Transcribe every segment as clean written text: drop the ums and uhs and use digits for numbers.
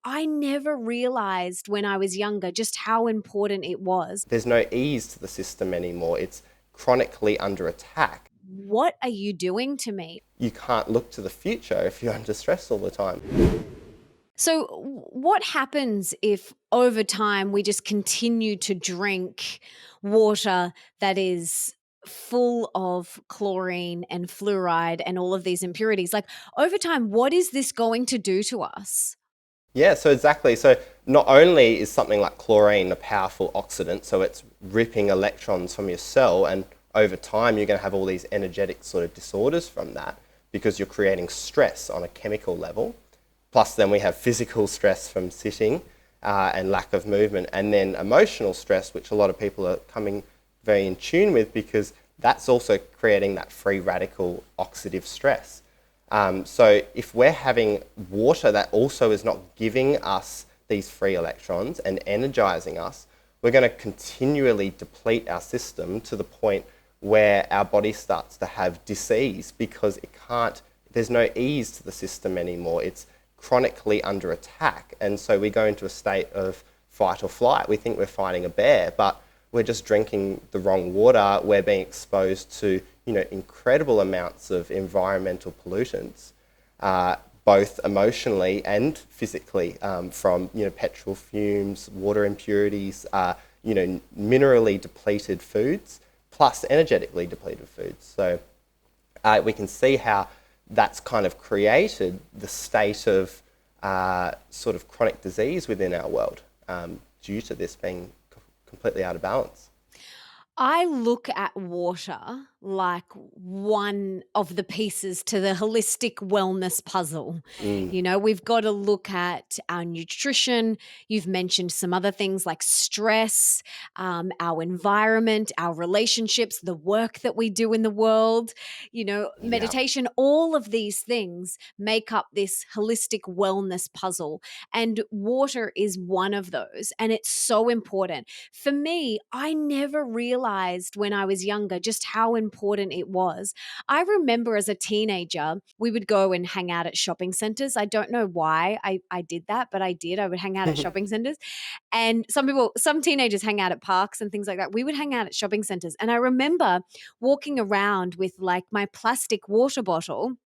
I never realized when I was younger just how important it was. There's no ease to the system anymore. It's chronically under attack. What are you doing to me? You can't look to the future if you're under stress all the time. So, what happens if over time we just continue to drink water that is full of chlorine and fluoride and all of these impurities? Like, over time, what is this going to do to us? Yeah, so exactly. So not only is something like chlorine a powerful oxidant, so it's ripping electrons from your cell, and over time you're going to have all these energetic sort of disorders from that because you're creating stress on a chemical level. Plus then we have physical stress from sitting and lack of movement, and then emotional stress, which a lot of people are coming very in tune with because that's also creating that free radical oxidative stress. So if we're having water that also is not giving us these free electrons and energizing us, we're going to continually deplete our system to the point where our body starts to have dis-ease because there's no ease to the system anymore. It's chronically under attack. And so we go into a state of fight or flight. We think we're fighting a bear, but we're just drinking the wrong water. We're being exposed to, incredible amounts of environmental pollutants, both emotionally and physically, from, petrol fumes, water impurities, minerally depleted foods, plus energetically depleted foods. So we can see how that's kind of created the state of sort of chronic disease within our world due to this being completely out of balance. I look at water like one of the pieces to the holistic wellness puzzle. Mm, We've got to look at our nutrition. You've mentioned some other things like stress, our environment, our relationships, the work that we do in the world, yeah. meditation, all of these things make up this holistic wellness puzzle. And water is one of those. And it's so important. For me, I never realized when I was younger just how important it was. I remember as a teenager, we would go and hang out at shopping centers. I don't know why I did that, but I did. I would hang out at shopping centers. And some teenagers hang out at parks and things like that. We would hang out at shopping centers. And I remember walking around with like my plastic water bottle,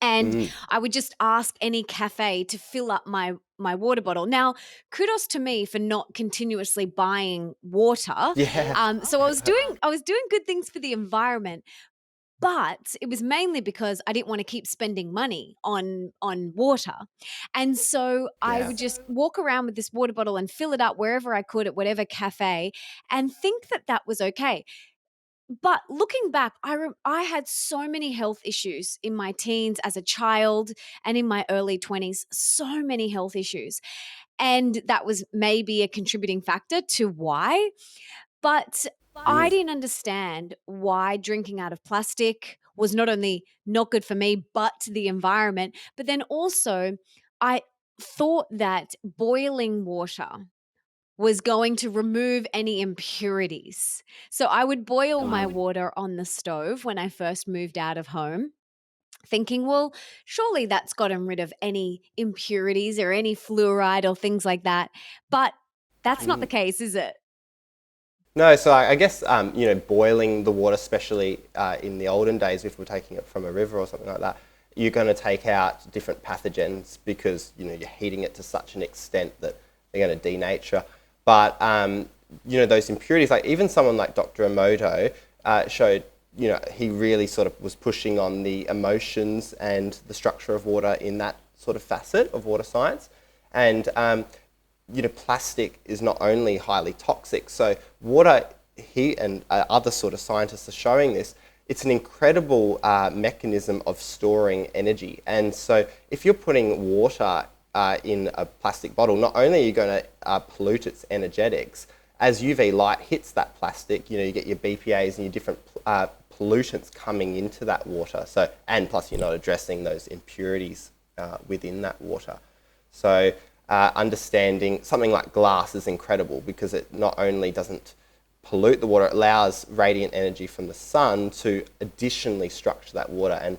and Mm, I would just ask any cafe to fill up my water bottle. Now, kudos to me for not continuously buying water. yeah. So I was doing good things for the environment, but it was mainly because I didn't want to keep spending money on water. And so I Yeah. would just walk around with this water bottle and fill it up wherever I could at whatever cafe and think that that was okay. But looking back, I had so many health issues in my teens as a child and in my early 20s, so many health issues. And that was maybe a contributing factor to why. But I Mm, didn't understand why drinking out of plastic was not only not good for me, but the environment. But then also, I thought that boiling water was going to remove any impurities. So I would boil my mm. water on the stove when I first moved out of home, thinking, well, surely that's gotten rid of any impurities or any fluoride or things like that. But that's not the case, is it? No, so I guess boiling the water, especially in the olden days, if we're taking it from a river or something like that, you're going to take out different pathogens because you're heating it to such an extent that they're going to denature. But those impurities, like even someone like Dr. Emoto showed, he really sort of was pushing on the emotions and the structure of water in that sort of facet of water science, and plastic is not only highly toxic. So water, he and other sort of scientists are showing this. It's an incredible mechanism of storing energy. And so if you're putting water in a plastic bottle, not only are you going to pollute its energetics, as UV light hits that plastic, you get your BPAs and your different pollutants coming into that water. So, and plus you're not addressing those impurities within that water. So understanding something like glass is incredible because it not only doesn't pollute the water, it allows radiant energy from the sun to additionally structure that water. And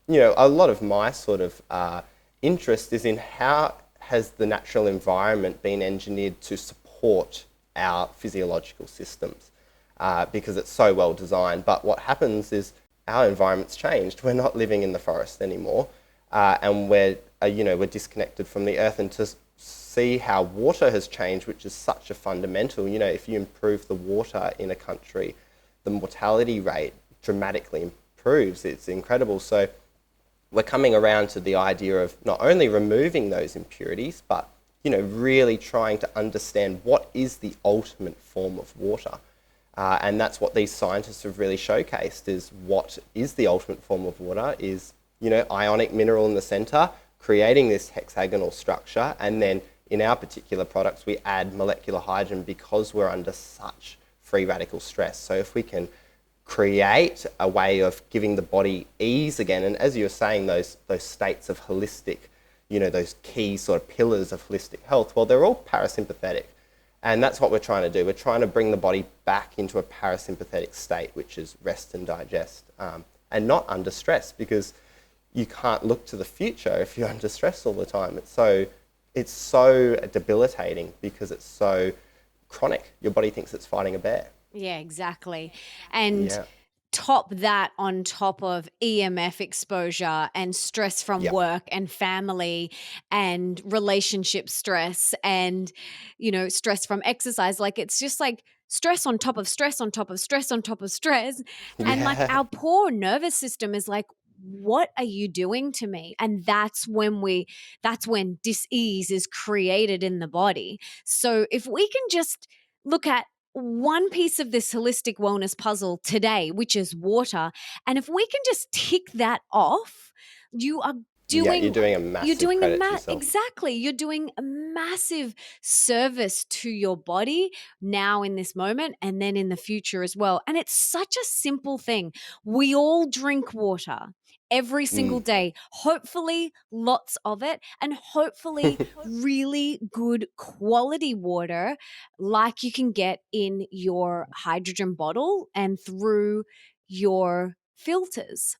a lot of my sort of interest is in how has the natural environment been engineered to support our physiological systems because it's so well designed. But what happens is our environment's changed. We're not living in the forest anymore, and we're disconnected from the earth. And to see how water has changed, which is such a fundamental, if you improve the water in a country, the mortality rate dramatically improves. It's incredible. So we're coming around to the idea of not only removing those impurities, but really trying to understand what is the ultimate form of water. And that's what these scientists have really showcased, is what is the ultimate form of water is, ionic mineral in the center, creating this hexagonal structure. And then in our particular products, we add molecular hydrogen because we're under such free radical stress. So if we can create a way of giving the body ease again, and as you were saying, those states of holistic, those key sort of pillars of holistic health, well, they're all parasympathetic. And that's what we're trying to do. We're trying to bring the body back into a parasympathetic state, which is rest and digest, and not under stress, because you can't look to the future if you're under stress all the time. It's so debilitating because it's so chronic. Your body thinks it's fighting a bear. Yeah, exactly. And Yeah. top that on top of EMF exposure and stress from Yep. work and family and relationship stress and, stress from exercise. Like, it's just like stress on top of stress on top of stress on top of stress. And like, Yeah. our poor nervous system is like, what are you doing to me? And that's when dis-ease is created in the body. So if we can just look at one piece of this holistic wellness puzzle today, which is water. And if we can just tick that off, you are Yeah, you're doing doing a massive credit to yourself. exactly, you're doing a massive service to your body now in this moment and then in the future as well. And it's such a simple thing. We all drink water every single Mm. day, hopefully lots of it, and hopefully really good quality water like you can get in your hydrogen bottle and through your filters.